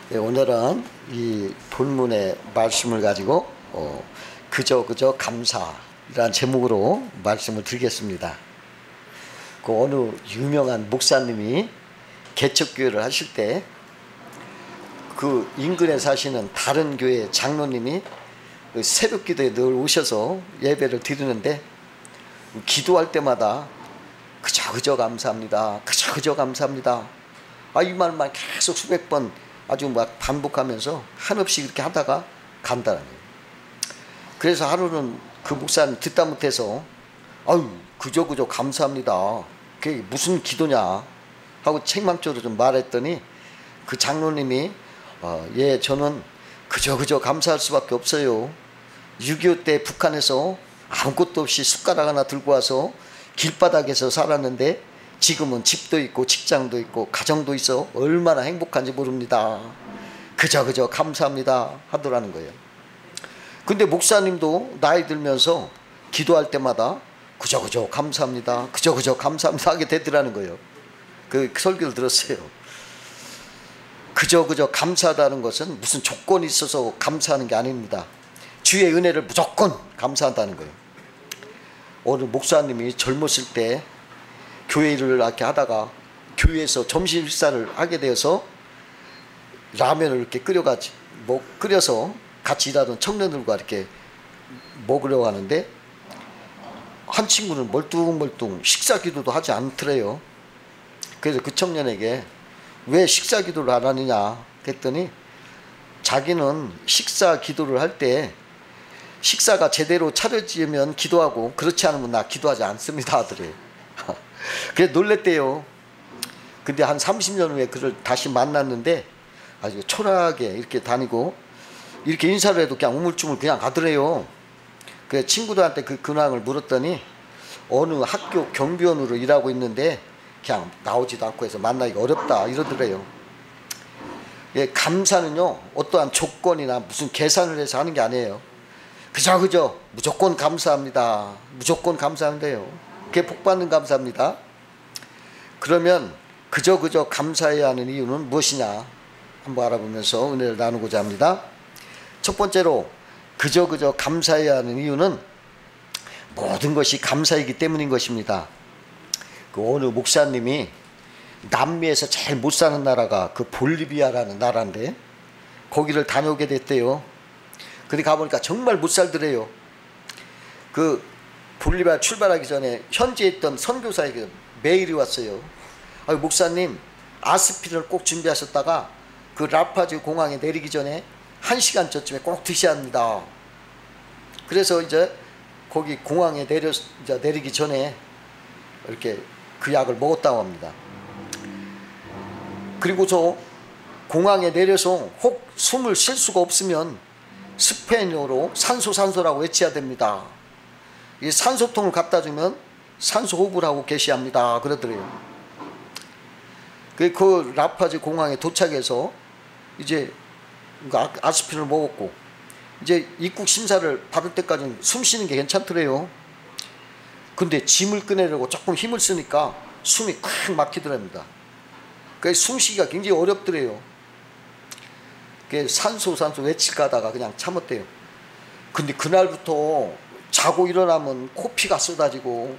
네, 오늘은 이 본문의 말씀을 가지고 그저 감사라는 제목으로 말씀을 드리겠습니다. 그 어느 유명한 목사님이 개척교회를 하실 때 그 인근에 사시는 다른 교회 장로님이 새벽 기도에 늘 오셔서 예배를 드리는데 기도할 때마다 그저 감사합니다. 그저 감사합니다. 이 말만 계속 수백 번 아주 막 반복하면서 한없이 이렇게 하다가 간다는 거예요. 그래서 하루는 그 목사님 듣다 못해서 그저 감사합니다. 그게 무슨 기도냐 하고 책망적으로 좀 말했더니 그 장로님이 예, 저는 그저 감사할 수밖에 없어요. 6.25 때 북한에서 아무것도 없이 숟가락 하나 들고 와서 길바닥에서 살았는데 지금은 집도 있고 직장도 있고 가정도 있어 얼마나 행복한지 모릅니다. 그저 감사합니다 하더라는 거예요. 근데 목사님도 나이 들면서 기도할 때마다 그저 감사합니다. 그저 감사합니다 하게 되더라는 거예요. 그 설교를 들었어요. 그저 감사하다는 것은 무슨 조건이 있어서 감사하는 게 아닙니다. 주의 은혜를 무조건 감사한다는 거예요. 오늘 목사님이 젊었을 때 교회 일을 이렇게 하다가 교회에서 점심 식사를 하게 되어서 라면을 이렇게 끓여서 같이 일하던 청년들과 이렇게 먹으려고 하는데 한 친구는 멀뚱멀뚱 식사 기도도 하지 않더래요. 그래서 그 청년에게 왜 식사 기도를 안 하느냐 그랬더니 자기는 식사 기도를 할 때 식사가 제대로 차려지면 기도하고 그렇지 않으면 나 기도하지 않습니다 하더래요. 그래서 놀랬대요. 근데 한 30년 후에 그를 다시 만났는데 아주 초라하게 이렇게 다니고 이렇게 인사를 해도 그냥 우물쭈물 그냥 가더래요. 그래서 친구들한테 그 근황을 물었더니 어느 학교 경비원으로 일하고 있는데 그냥 나오지도 않고 해서 만나기가 어렵다 이러더래요. 예, 감사는요 어떠한 조건이나 무슨 계산을 해서 하는 게 아니에요. 그저 무조건 감사합니다. 무조건 감사한데요. 그게 복받는 감사입니다. 그러면 그저 감사해야 하는 이유는 무엇이냐 한번 알아보면서 은혜를 나누고자 합니다. 첫 번째로 그저 감사해야 하는 이유는 모든 것이 감사이기 때문인 것입니다. 그 어느 목사님이 남미에서 제일 못 사는 나라가 그 볼리비아라는 나라인데 거기를 다녀오게 됐대요. 근데 가보니까 정말 못 살더래요. 그 볼리비아 출발하기 전에 현지에 있던 선교사에게 메일이 왔어요. 목사님 아스피린을 꼭 준비하셨다가 그 라파즈 공항에 내리기 전에 1시간 전쯤에 꼭 드셔야 합니다. 그래서 이제 거기 공항에 내리기 전에 이렇게 그 약을 먹었다고 합니다. 그리고서 공항에 내려서 혹 숨을 쉴 수가 없으면 스페인어로 산소라고 외쳐야 됩니다. 이 산소통을 갖다 주면 산소 호흡을 하고 계셔야 합니다 그러더래요. 그 라파즈 공항에 도착해서 이제 아스피린을 먹었고 이제 입국 심사를 받을 때까지는 숨 쉬는 게 괜찮더래요. 근데 짐을 꺼내려고 조금 힘을 쓰니까 숨이 콱 막히더랍니다. 그래서 숨쉬기가 굉장히 어렵더래요. 산소 외칠까 하다가 그냥 참았대요. 근데 그날부터 자고 일어나면 코피가 쏟아지고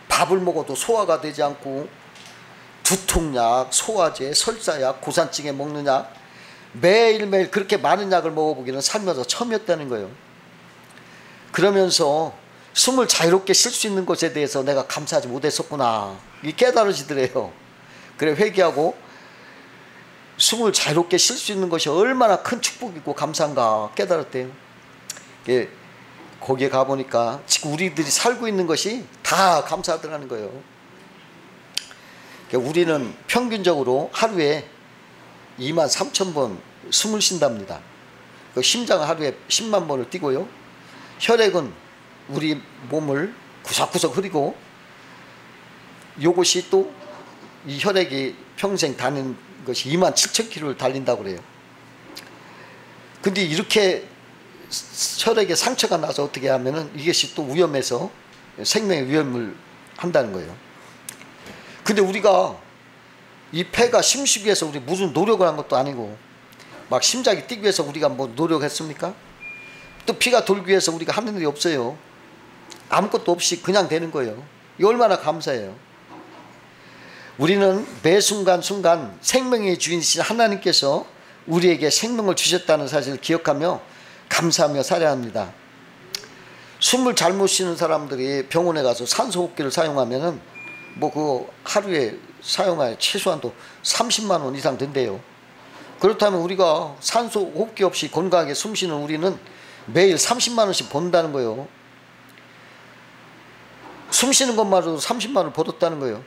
밥을 먹어도 소화가 되지 않고 두통약, 소화제, 설사약, 고산증에 먹는 약 매일매일 그렇게 많은 약을 먹어보기는 살면서 처음이었다는 거예요. 그러면서 숨을 자유롭게 쉴 수 있는 것에 대해서 내가 감사하지 못했었구나 이 깨달아지더래요. 그래 회개하고 숨을 자유롭게 쉴 수 있는 것이 얼마나 큰 축복이고 감사한가 깨달았대요. 거기에 가보니까 지금 우리들이 살고 있는 것이 다 감사하더라는 거예요. 우리는 평균적으로 하루에 23,000번 숨을 쉰답니다. 심장은 하루에 10만 번을 뛰고요. 혈액은 우리 몸을 구석구석 흐리고 이것이 또 이 혈액이 평생 다니는 것이 27,000km를 달린다고 그래요. 근데 이렇게 혈액에 상처가 나서 어떻게 하면은 이것이 또 위험해서 생명의 위험을 한다는 거예요. 근데 우리가 이 폐가 심쉬기 위해서 우리 무슨 노력을 한 것도 아니고 막 심장이 뛰기 위해서 우리가 뭐 노력했습니까? 또 피가 돌기 위해서 우리가 하는 일이 없어요. 아무것도 없이 그냥 되는 거예요. 이 얼마나 감사해요. 우리는 매 순간순간 생명의 주인이신 하나님께서 우리에게 생명을 주셨다는 사실을 기억하며 감사하며 살아야 합니다. 숨을 잘못 쉬는 사람들이 병원에 가서 산소호흡기를 사용하면은 뭐 그 하루에 사용할 최소한도 30만 원 이상 된대요. 그렇다면 우리가 산소호흡기 없이 건강하게 숨쉬는 우리는 매일 30만 원씩 번다는 거예요. 숨쉬는 것만으로도 30만 원을 벌었다는 거예요.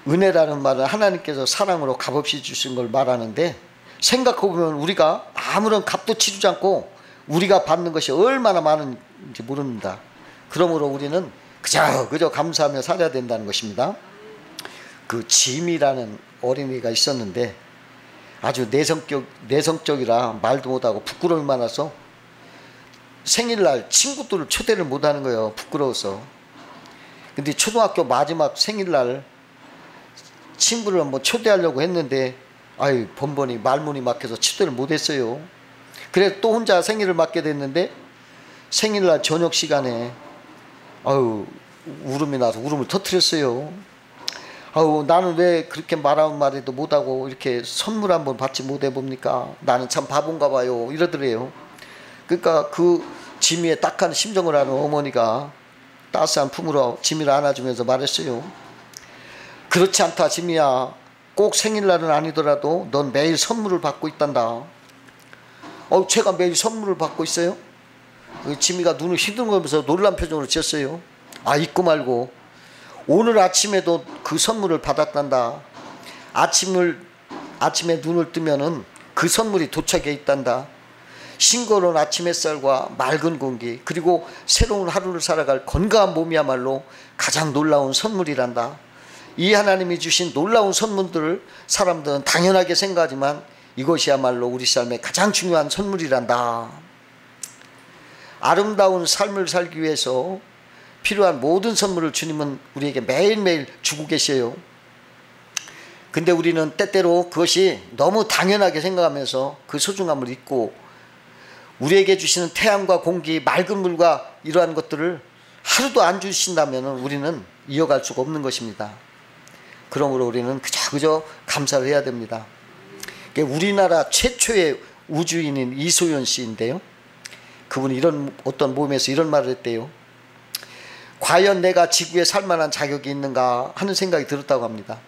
은혜라는 말은 하나님께서 사랑으로 값없이 주신 걸 말하는데, 생각해보면 우리가 아무런 값도 치르지 않고 우리가 받는 것이 얼마나 많은지 모릅니다. 그러므로 우리는 그저 감사하며 살아야 된다는 것입니다. 그 짐이라는 어린이가 있었는데 아주 내성적이라 말도 못하고 부끄러움이 많아서 생일날 친구들을 초대를 못하는 거예요. 부끄러워서. 근데 초등학교 마지막 생일날 친구를 한번 초대하려고 했는데 아유 번번이 말문이 막혀서 초대를 못했어요. 그래서 또 혼자 생일을 맞게 됐는데 생일날 저녁 시간에 아유 울음이 나서 울음을 터뜨렸어요. 아유 나는 왜 그렇게 말하는 말에도 못하고 이렇게 선물 한번 받지 못해 봅니까? 나는 참 바본가 봐요. 이러더래요. 그러니까 그 지미의 딱한 심정을 아는 어머니가 따스한 품으로 지미를 안아주면서 말했어요. 그렇지 않다 지미야. 꼭 생일날은 아니더라도 넌 매일 선물을 받고 있단다. 제가 매일 선물을 받고 있어요? 지미가 눈을 휘둥그러면서 놀란 표정으로 지었어요. 아 잊고 말고 오늘 아침에도 그 선물을 받았단다. 아침에 눈을 뜨면은 그 선물이 도착해 있단다. 싱거운 아침 햇살과 맑은 공기 그리고 새로운 하루를 살아갈 건강한 몸이야말로 가장 놀라운 선물이란다. 이 하나님이 주신 놀라운 선물들을 사람들은 당연하게 생각하지만 이것이야말로 우리 삶의 가장 중요한 선물이란다. 아름다운 삶을 살기 위해서 필요한 모든 선물을 주님은 우리에게 매일매일 주고 계셔요. 근데 우리는 때때로 그것이 너무 당연하게 생각하면서 그 소중함을 잊고 우리에게 주시는 태양과 공기, 맑은 물과 이러한 것들을 하루도 안 주신다면 우리는 이어갈 수가 없는 것입니다. 그러므로 우리는 그저 감사를 해야 됩니다. 우리나라 최초의 우주인인 이소연 씨인데요. 그분이 어떤 모임에서 이런 말을 했대요. 과연 내가 지구에 살만한 자격이 있는가 하는 생각이 들었다고 합니다.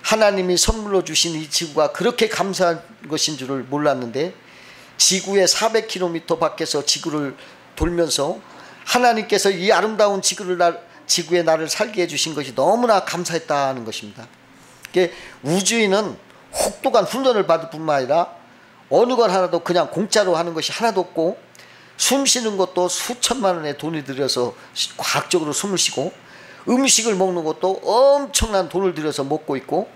하나님이 선물로 주신 이 지구가 그렇게 감사한 것인 줄을 몰랐는데 지구의 400km 밖에서 지구를 돌면서 하나님께서 이 아름다운 지구에 나를 살게 해주신 것이 너무나 감사했다는 것입니다. 우주인은 혹독한 훈련을 받을 뿐만 아니라 어느 것 하나도 그냥 공짜로 하는 것이 하나도 없고 숨 쉬는 것도 수천만 원의 돈이 들여서 과학적으로 숨을 쉬고 음식을 먹는 것도 엄청난 돈을 들여서 먹고 있고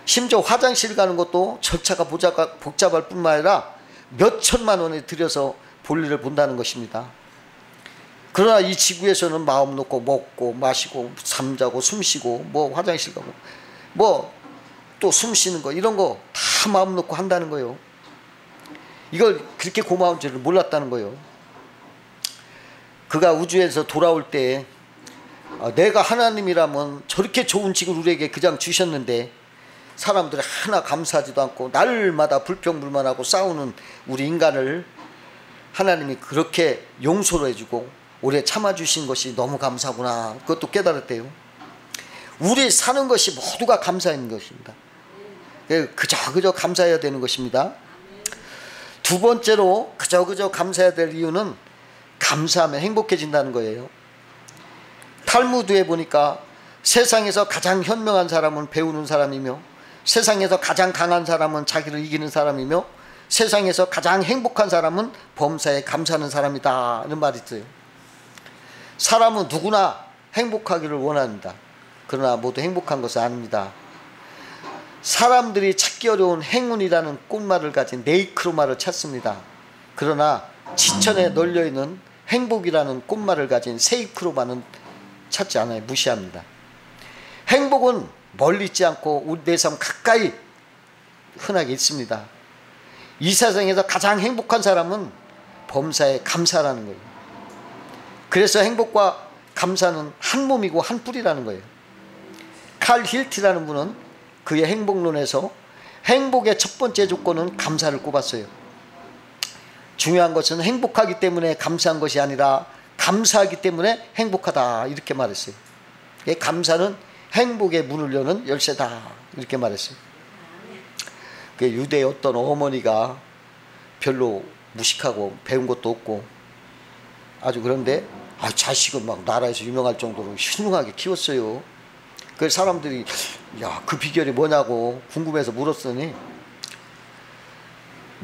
심지어 화장실 가는 것도 절차가 복잡할 뿐만 아니라 몇 천만 원에 들여서 볼일을 본다는 것입니다. 그러나 이 지구에서는 마음 놓고 먹고 마시고 잠자고 숨쉬고 뭐 화장실 가고 뭐 또 숨 쉬는 거 이런 거 다 마음 놓고 한다는 거예요. 이걸 그렇게 고마운 줄을 몰랐다는 거예요. 그가 우주에서 돌아올 때 내가 하나님이라면 저렇게 좋은 지구를 우리에게 그냥 주셨는데 사람들이 하나 감사하지도 않고 날마다 불평불만하고 싸우는 우리 인간을 하나님이 그렇게 용서를 해주고 오래 참아주신 것이 너무 감사구나. 그것도 깨달았대요. 우리 사는 것이 모두가 감사인 것입니다. 그저 감사해야 되는 것입니다. 두 번째로 그저 감사해야 될 이유는 감사하면 행복해진다는 거예요. 탈무드에 보니까 세상에서 가장 현명한 사람은 배우는 사람이며 세상에서 가장 강한 사람은 자기를 이기는 사람이며 세상에서 가장 행복한 사람은 범사에 감사하는 사람이다 이런 말이 있어요. 사람은 누구나 행복하기를 원합니다. 그러나 모두 행복한 것은 아닙니다. 사람들이 찾기 어려운 행운이라는 꽃말을 가진 네이크로마를 찾습니다. 그러나 지천에 널려있는 행복이라는 꽃말을 가진 세이크로마는 찾지 않아요. 무시합니다. 행복은 멀리 있지 않고 내 삶 가까이 흔하게 있습니다. 이 세상에서 가장 행복한 사람은 범사에 감사라는 거예요. 그래서 행복과 감사는 한 몸이고 한 뿔이라는 거예요. 칼 힐티라는 분은 그의 행복론에서 행복의 첫 번째 조건은 감사를 꼽았어요. 중요한 것은 행복하기 때문에 감사한 것이 아니라 감사하기 때문에 행복하다, 이렇게 말했어요. 감사는 행복의 문을 여는 열쇠다, 이렇게 말했어요. 유대의 어떤 어머니가 별로 무식하고 배운 것도 없고 아주, 그런데 자식은 막 나라에서 유명할 정도로 훌륭하게 키웠어요. 그래서 사람들이 야, 그 비결이 뭐냐고 궁금해서 물었더니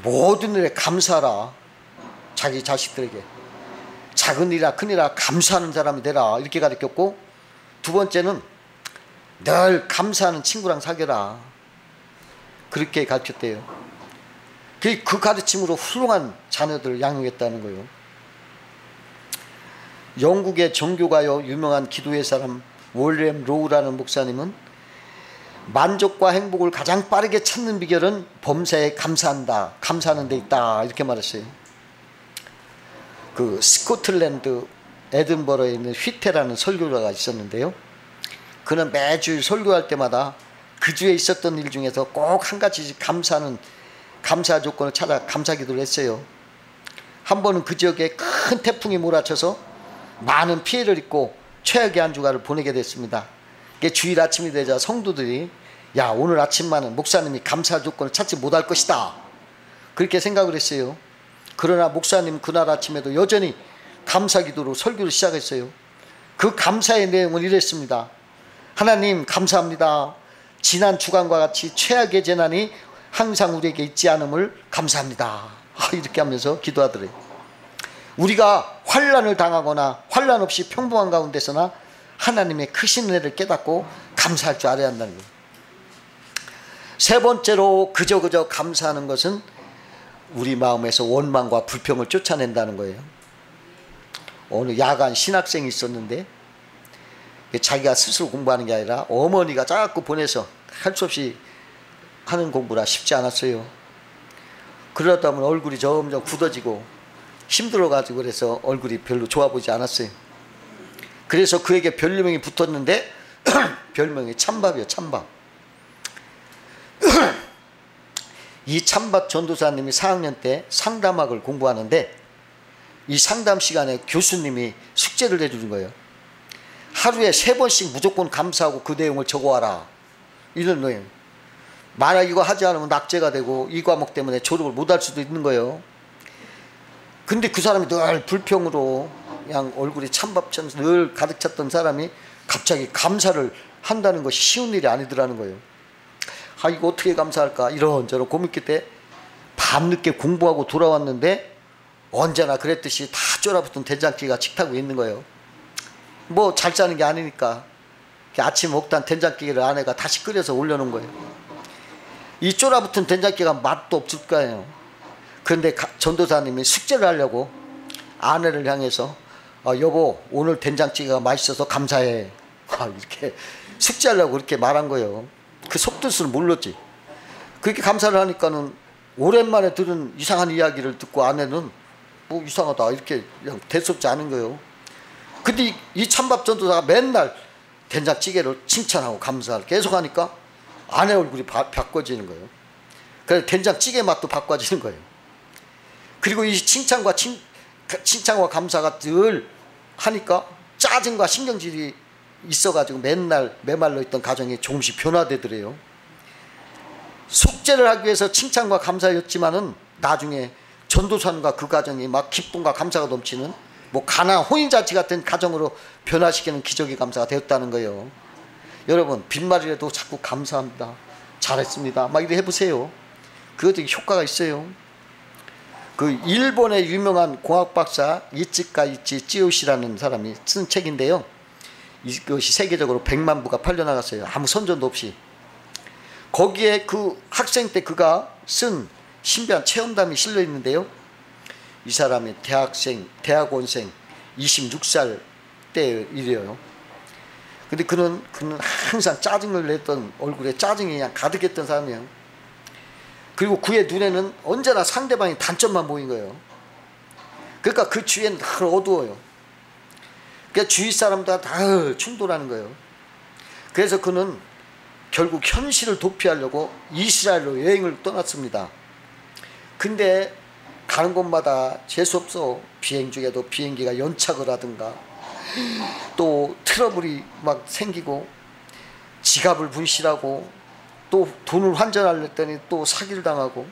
모든 일에 감사하라, 자기 자식들에게 작은 일이나 큰 일이나 감사하는 사람이 되라, 이렇게 가르쳤고, 두 번째는 늘 감사하는 친구랑 사귀라, 그렇게 가르쳤대요. 그 가르침으로 훌륭한 자녀들을 양육했다는 거예요. 영국의 정교가요 유명한 기도의 사람 윌리엄 로우라는 목사님은 만족과 행복을 가장 빠르게 찾는 비결은 범사에 감사한다, 감사하는 데 있다, 이렇게 말했어요. 그 스코틀랜드 에든버러에 있는 휘테라는 설교자가 있었는데요, 그는 매주 설교할 때마다 그 주에 있었던 일 중에서 꼭 한 가지씩 감사하는 감사 조건을 찾아 감사 기도를 했어요. 한 번은 그 지역에 큰 태풍이 몰아쳐서 많은 피해를 입고 최악의 한 주간을 보내게 됐습니다. 주일 아침이 되자 성도들이 야, 오늘 아침만은 목사님이 감사 조건을 찾지 못할 것이다, 그렇게 생각을 했어요. 그러나 목사님 그날 아침에도 여전히 감사 기도로 설교를 시작했어요. 그 감사의 내용은 이랬습니다. 하나님 감사합니다. 지난 주간과 같이 최악의 재난이 항상 우리에게 있지 않음을 감사합니다. 이렇게 하면서 기도하더래요. 우리가 환난을 당하거나 환난 없이 평범한 가운데서나 하나님의 크신 은혜를 깨닫고 감사할 줄 알아야 한다는 거예요. 세 번째로 그저 감사하는 것은 우리 마음에서 원망과 불평을 쫓아낸다는 거예요. 어느 야간 신학생이 있었는데 자기가 스스로 공부하는 게 아니라 어머니가 자꾸 보내서 할 수 없이 하는 공부라 쉽지 않았어요. 그러다 보면 얼굴이 점점 굳어지고 힘들어가지고 그래서 얼굴이 별로 좋아 보이지 않았어요. 그래서 그에게 별명이 붙었는데 별명이 찬밥이에요. 찬밥. 이 찬밥 전도사님이 4학년 때 상담학을 공부하는데 이 상담 시간에 교수님이 숙제를 내주는 거예요. 하루에 3번씩 무조건 감사하고 그 내용을 적어와라, 이런 내용. 만약 이거 하지 않으면 낙제가 되고 이 과목 때문에 졸업을 못할 수도 있는 거예요. 근데 그 사람이 늘 불평으로 그냥 얼굴이 찬밥처럼 늘 가득 찼던 사람이 갑자기 감사를 한다는 것이 쉬운 일이 아니더라는 거예요. 이거 어떻게 감사할까 이런저런 고민 끝에 밤늦게 공부하고 돌아왔는데 언제나 그랬듯이 다 쫄아붙은 된장찌개가 식탁 위에 있는 거예요. 뭐 잘 짜는 게 아니니까 아침 먹던 된장찌개를 아내가 다시 끓여서 올려놓은 거예요. 이 쫄아붙은 된장찌개가 맛도 없을 거예요. 그런데 전도사님이 숙제를 하려고 아내를 향해서 여보, 오늘 된장찌개가 맛있어서 감사해, 이렇게 숙제하려고 그렇게 말한 거예요. 그 속뜻을 몰랐지. 그렇게 감사를 하니까는 오랜만에 들은 이상한 이야기를 듣고 아내는 뭐 이상하다, 이렇게 그냥 대수롭지 않은 거예요. 근데 이 찬밥 전도사가 맨날 된장찌개를 칭찬하고 감사를 계속 하니까 아내 얼굴이 바꿔지는 거예요. 그래서 된장찌개 맛도 바꿔지는 거예요. 그리고 이 칭찬과 감사가 늘 하니까 짜증과 신경질이 있어가지고 맨날 메말라 있던 가정이 조금씩 변화되더래요. 숙제를 하기 위해서 칭찬과 감사였지만은 나중에 전도사님과 그 가정이 막 기쁨과 감사가 넘치는 뭐 가나 혼인잔치 같은 가정으로 변화시키는 기적의 감사가 되었다는 거예요. 여러분, 빈말이라도 자꾸 감사합니다, 잘했습니다, 막 이렇게 해보세요. 그것도 효과가 있어요. 그 일본의 유명한 공학 박사 이치카이치 찌요시라는 사람이 쓴 책인데요, 이것이 세계적으로 100만 부가 팔려나갔어요. 아무 선전도 없이. 거기에 그 학생 때 그가 쓴 신비한 체험담이 실려 있는데요, 이 사람이 대학원생 26살 때 일이에요. 근데 그는 항상 짜증을 냈던 얼굴에 짜증이 그냥 가득했던 사람이에요. 그리고 그의 눈에는 언제나 상대방의 단점만 보인 거예요. 그러니까 그 주위에는 다 어두워요. 그러니까 주위 사람들 다 충돌하는 거예요. 그래서 그는 결국 현실을 도피하려고 이스라엘로 여행을 떠났습니다. 근데 가는 곳마다 재수없어. 비행 중에도 비행기가 연착을 하든가 또 트러블이 막 생기고 지갑을 분실하고 또 돈을 환전하려 했더니 또 사기를 당하고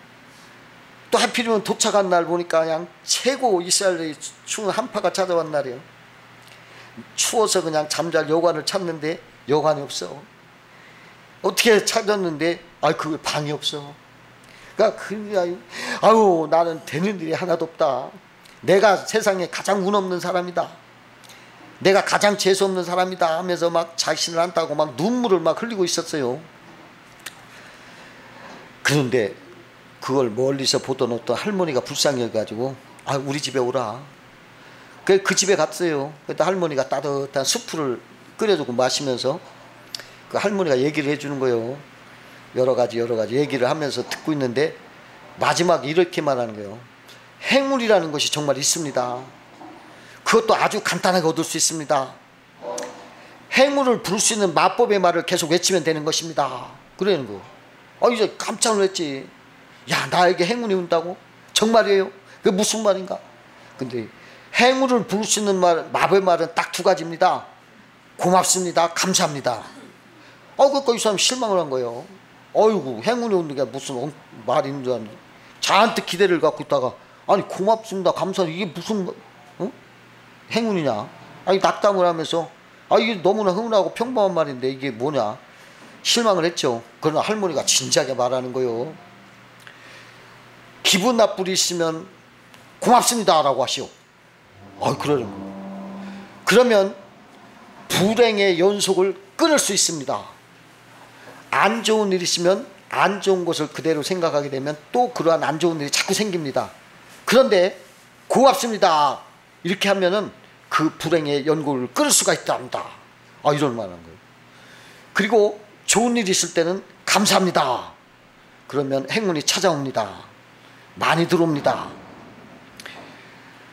또 하필이면 도착한 날 보니까 그냥 최고 이스라엘의 추운 한파가 찾아온 날이에요. 추워서 그냥 잠잘 여관을 찾는데 여관이 없어. 어떻게 찾았는데 그 방이 없어. 그러니까 아유 나는 되는 일이 하나도 없다. 내가 세상에 가장 운 없는 사람이다. 내가 가장 재수 없는 사람이다 하면서 막 자신을 안다고 막 눈물을 막 흘리고 있었어요. 그런데 그걸 멀리서 보던 어떤 할머니가 불쌍해가지고 우리 집에 오라. 그 집에 갔어요. 그때 할머니가 따뜻한 수프를 끓여주고 마시면서 그 할머니가 얘기를 해주는 거예요. 여러 가지 얘기를 하면서 듣고 있는데 마지막에 이렇게 말하는 거예요. 행운이라는 것이 정말 있습니다. 그것도 아주 간단하게 얻을 수 있습니다. 행운을 부를 수 있는 마법의 말을 계속 외치면 되는 것입니다. 그러는 거. 이제 깜짝 놀랐지. 야, 나에게 행운이 온다고? 정말이에요? 그게 무슨 말인가? 근데 행운을 부를 수 있는 말, 마법의 말은 딱 두 가지입니다. 고맙습니다. 감사합니다. 그러니까 이 사람 실망을 한 거예요. 어이구, 행운이 오는 게 무슨 말이 있는 줄 알았는데 잔뜩 기대를 갖고 있다가 고맙습니다. 감사합니다. 이게 무슨 행운이냐? 낙담을 하면서 이게 너무나 흔하고 평범한 말인데 이게 뭐냐? 실망을 했죠. 그러나 할머니가 진지하게 말하는 거예요. 기분 나쁘시면 고맙습니다 라고 하시오. 그러는 거예요. 그러면 불행의 연속을 끊을 수 있습니다. 안 좋은 일이 있으면 안 좋은 것을 그대로 생각하게 되면 또 그러한 안 좋은 일이 자꾸 생깁니다. 그런데 고맙습니다 이렇게 하면은 그 불행의 연골을 끊을 수가 있답니다. 이런 말하는 거예요. 그리고 좋은 일이 있을 때는 감사합니다. 그러면 행운이 찾아옵니다. 많이 들어옵니다.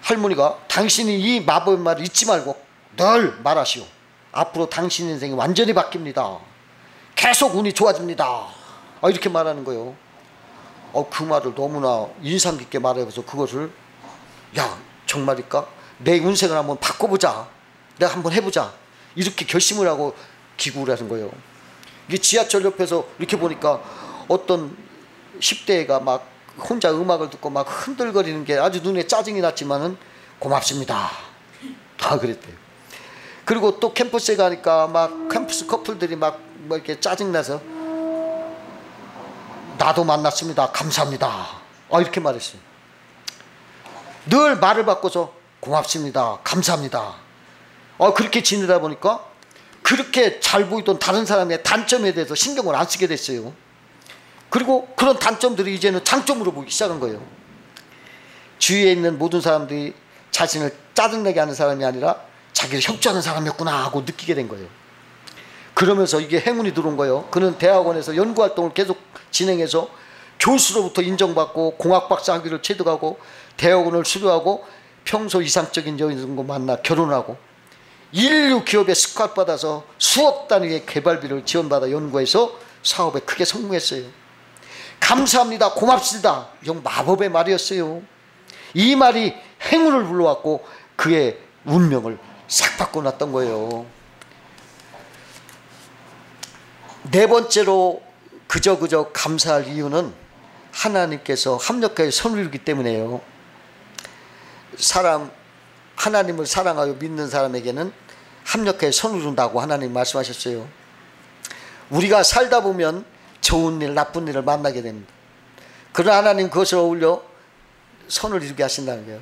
할머니가 당신이 이 마법의 말을 잊지 말고 늘 말하시오. 앞으로 당신 인생이 완전히 바뀝니다. 계속 운이 좋아집니다. 이렇게 말하는 거예요. 그 말을 너무나 인상 깊게 말해서 그것을 정말일까? 내 운생을 한번 바꿔보자. 내가 한번 해보자. 이렇게 결심을 하고 기구를 하는 거예요. 이게 지하철 옆에서 이렇게 보니까 어떤 10대가 막 혼자 음악을 듣고 막 흔들거리는 게 아주 눈에 짜증이 났지만은 고맙습니다. 다 그랬대요. 그리고 또 캠퍼스에 가니까 막 캠퍼스 커플들이 막 이렇게 짜증나서 나도 만났습니다. 감사합니다. 이렇게 말했어요. 늘 말을 바꿔서 고맙습니다. 감사합니다. 그렇게 지내다 보니까 그렇게 잘 보이던 다른 사람의 단점에 대해서 신경을 안 쓰게 됐어요. 그리고 그런 단점들이 이제는 장점으로 보기 시작한 거예요. 주위에 있는 모든 사람들이 자신을 짜증내게 하는 사람이 아니라 자기를 협조하는 사람이었구나 하고 느끼게 된 거예요. 그러면서 이게 행운이 들어온 거예요. 그는 대학원에서 연구활동을 계속 진행해서 교수로부터 인정받고 공학박사 학위를 취득하고 대학원을 수료하고 평소 이상적인 여인과 만나 결혼하고 인류 기업에 스카웃받아서 수억 단위의 개발비를 지원받아 연구해서 사업에 크게 성공했어요. 감사합니다. 고맙습니다. 이건 마법의 말이었어요. 이 말이 행운을 불러왔고 그의 운명을 싹 바꿔놨던 거예요. 네 번째로 그저 감사할 이유는 하나님께서 합력하여 선을 이루기 때문에요. 하나님을 사랑하여 믿는 사람에게는 합력하여 선을 이룬다고 하나님 말씀하셨어요. 우리가 살다 보면 좋은 일, 나쁜 일을 만나게 됩니다. 그러나 하나님 그것을 어울려 선을 이루게 하신다는 거예요.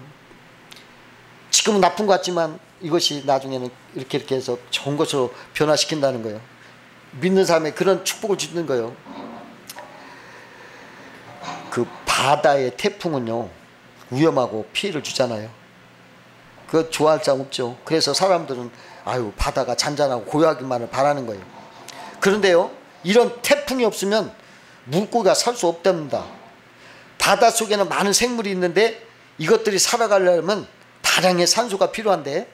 지금은 나쁜 것 같지만 이것이 나중에는 이렇게 해서 좋은 것으로 변화시킨다는 거예요. 믿는 사람의 그런 축복을 주는 거예요. 그 바다의 태풍은요 위험하고 피해를 주잖아요. 그거 좋아할 사람 없죠. 그래서 사람들은 바다가 잔잔하고 고요하기만을 바라는 거예요. 그런데요 이런 태풍이 없으면 물고기가 살 수 없답니다. 바닷속에는 많은 생물이 있는데 이것들이 살아가려면 다량의 산소가 필요한데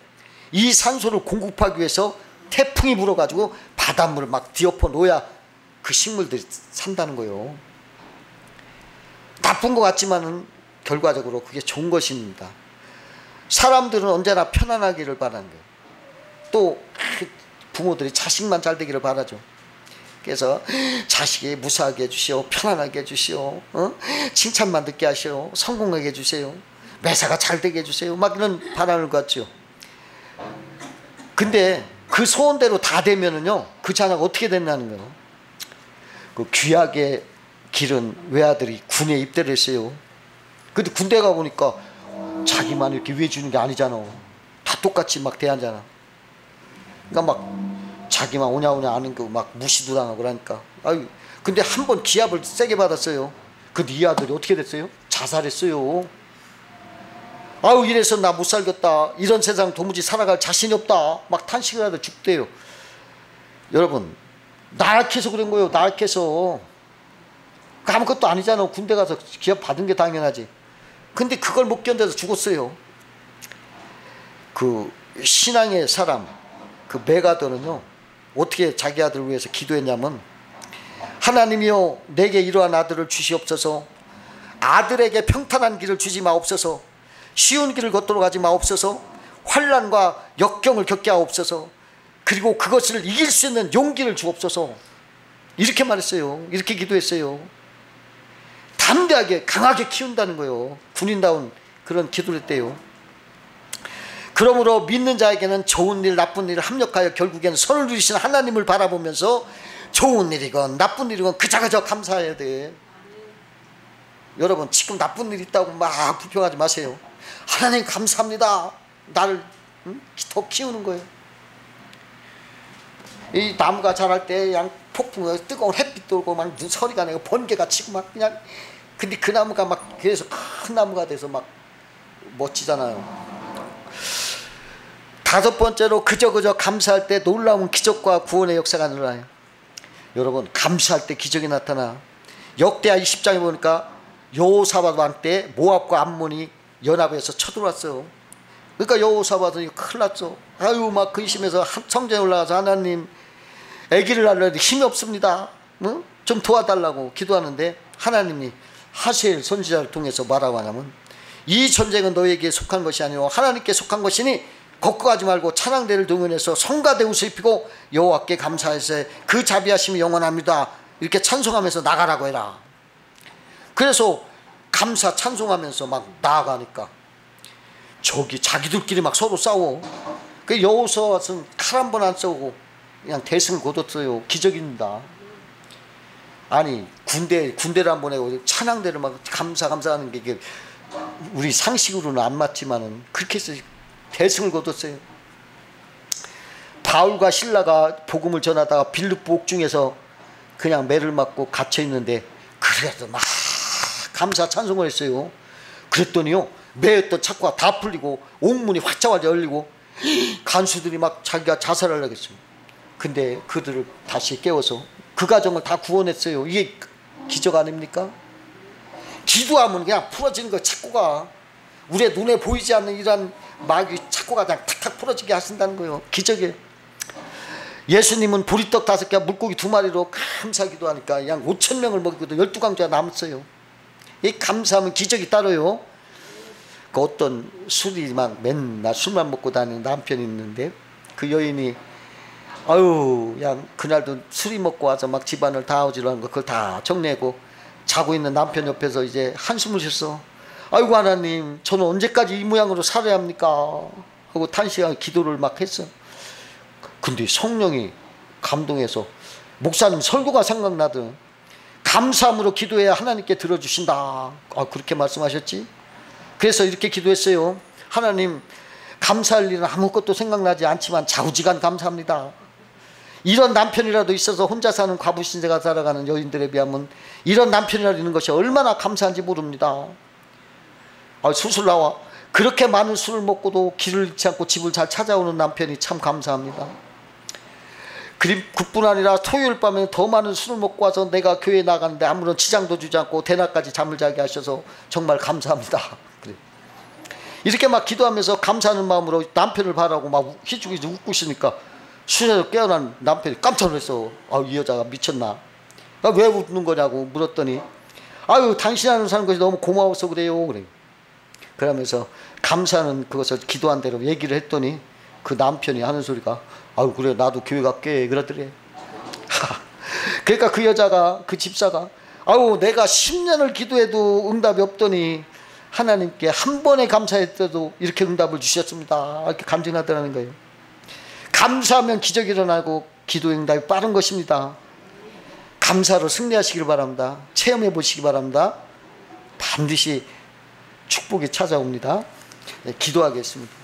이 산소를 공급하기 위해서 태풍이 불어가지고 바닷물을 막 뒤엎어 놓아야 그 식물들이 산다는 거예요. 나쁜 것 같지만은 결과적으로 그게 좋은 것입니다. 사람들은 언제나 편안하기를 바라는 거예요. 또 부모들이 자식만 잘 되기를 바라죠. 그래서 자식이 무사하게 해주시오, 편안하게 해주시오, 칭찬만 듣게 하시오, 성공하게 해주세요, 매사가 잘 되게 해주세요, 막 이런 바람을 갖죠. 근데 그 소원대로 다 되면은요, 그 자녀가 어떻게 됐냐는 거예요. 그 귀하게 기른 외아들이 군에 입대를 했어요. 근데 군대 가보니까 자기만 이렇게 위해 주는 게 아니잖아. 다 똑같이 막 대하잖아. 그러니까 막 자기만 오냐오냐 아는 거 막 무시도 당하고 그러니까. 아유, 근데 한 번 기합을 세게 받았어요. 근데 이 아들이 어떻게 됐어요? 자살했어요. 아유, 이래서 나 못 살겠다, 이런 세상 도무지 살아갈 자신이 없다, 막 탄식을 하다 죽대요. 여러분, 나약해서 그런 거예요. 나약해서. 아무것도 아니잖아. 군대 가서 기합 받은 게 당연하지. 근데 그걸 못 견뎌서 죽었어요. 그 신앙의 사람, 그 메가더는요, 어떻게 자기 아들을 위해서 기도했냐면, 하나님이여 내게 이러한 아들을 주시옵소서, 아들에게 평탄한 길을 주지 마옵소서, 쉬운 길을 걷도록 하지 마옵소서, 환난과 역경을 겪게 하옵소서, 그리고 그것을 이길 수 있는 용기를 주옵소서, 이렇게 말했어요. 이렇게 기도했어요. 담대하게 강하게 키운다는 거예요. 군인다운 그런 기도를 했대요. 그러므로 믿는 자에게는 좋은 일 나쁜 일을 합력하여 결국에는 선을 누리신 하나님을 바라보면서 좋은 일이건 나쁜 일이건 그저 감사해야 돼. 여러분, 지금 나쁜 일 있다고 막 불평하지 마세요. 하나님 감사합니다. 나를 더 키우는 거예요. 이 나무가 자랄 때 그냥 폭풍 뜨거운 햇빛 돌고 막 서리가 내고 번개가 치고 막 그냥, 근데 그 나무가 막 그래서 큰 나무가 돼서 막 멋지잖아요. 다섯 번째로 그저 감사할 때 놀라운 기적과 구원의 역사가 일어나요. 여러분, 감사할 때 기적이 나타나. 역대하 20장에 보니까 여호사밧 왕 때 모압과 암몬이 연합해서 쳐들어왔어요. 그러니까 여호사밧은 큰일 났죠. 아유, 막 근심해서 성전에 올라가서 하나님, 아기를 낳으려는데 힘이 없습니다, 좀 도와달라고 기도하는데 하나님이 하세엘 선지자를 통해서 말하고 하냐면, 이 전쟁은 너에게 속한 것이 아니오 하나님께 속한 것이니 걱정하지 말고 찬양대를 동원해서 성가대 옷을 입히고 여호와께 감사해서 그 자비하심이 영원합니다, 이렇게 찬송하면서 나가라고 해라. 그래서 감사 찬송하면서 막 나아가니까 저기 자기들끼리 막 서로 싸워. 그 여호사밧은 칼 한 번 안 쏘고 그냥 대승을 거뒀어요. 기적입니다. 아니, 군대를 안 보내고 찬양대를 막 감사하는 게 이게 우리 상식으로는 안 맞지만은 그렇게 해서 대승을 거뒀어요. 바울과 실라가 복음을 전하다가 빌립보 옥중에서 그냥 매를 맞고 갇혀 있는데 그래도 막 감사 찬송을 했어요. 그랬더니요, 매였던 착고가 다 풀리고 옥문이 활짝 열리고 간수들이 막 자기가 자살하려고 했어요. 근데 그들을 다시 깨워서 그 가정을 다 구원했어요. 이게 기적 아닙니까? 기도하면 그냥 풀어지는 거, 착고가 우리의 눈에 보이지 않는 이런 마귀 착고가 그냥 탁탁 풀어지게 하신다는 거예요. 기적이에요. 예수님은 보리떡 5개 물고기 2마리로 감사 기도하니까 양 5,000명을 먹이고도 12강조가 남았어요. 이 감사하면 기적이 따로요. 그 어떤 술이 막 맨날 술만 먹고 다니는 남편이 있는데 그 여인이 아유, 그냥 그날도 술이 먹고 와서 막 집안을 다 어지러운 거 그걸 다 정리하고 자고 있는 남편 옆에서 이제 한숨을 쉬었어. 아이고 하나님, 저는 언제까지 이 모양으로 살아야 합니까? 하고 탄식하고 기도를 막 했어. 근데 성령이 감동해서 목사님 설교가 생각나든 감사함으로 기도해야 하나님께 들어주신다. 아, 그렇게 말씀하셨지? 그래서 이렇게 기도했어요. 하나님, 감사할 일은 아무것도 생각나지 않지만 좌우지간 감사합니다. 이런 남편이라도 있어서 혼자 사는 과부 신세가 살아가는 여인들에 비하면 이런 남편이라도 있는 것이 얼마나 감사한지 모릅니다. 아, 수술 나와. 그렇게 많은 술을 먹고도 길을 잃지 않고 집을 잘 찾아오는 남편이 참 감사합니다. 그뿐 아니라 토요일 밤에 더 많은 술을 먹고 와서 내가 교회 나가는데 아무런 지장도 주지 않고 대낮까지 잠을 자게 하셔서 정말 감사합니다. 그래. 이렇게 막 기도하면서 감사하는 마음으로 남편을 바라고 막 희죽희죽 웃고 있으니까 수녀로 깨어난 남편이 깜짝 놀랐어. 이 여자가 미쳤나? 왜 웃는 거냐고 물었더니 아유 당신 하는 사는 것이 너무 고마워서 그래요. 그래. 그러면서 감사하는 그것을 기도한 대로 얘기를 했더니 그 남편이 하는 소리가 아유 그래 나도 교회 갈게 그러더래. 그러니까 그 여자가 그 집사가 아유 내가 10년을 기도해도 응답이 없더니 하나님께 한 번에 감사했어도 이렇게 응답을 주셨습니다. 이렇게 간증하더라는 거예요. 감사하면 기적이 일어나고 기도 응답이 빠른 것입니다. 감사로 승리하시길 바랍니다. 체험해 보시기 바랍니다. 반드시 축복이 찾아옵니다. 네, 기도하겠습니다.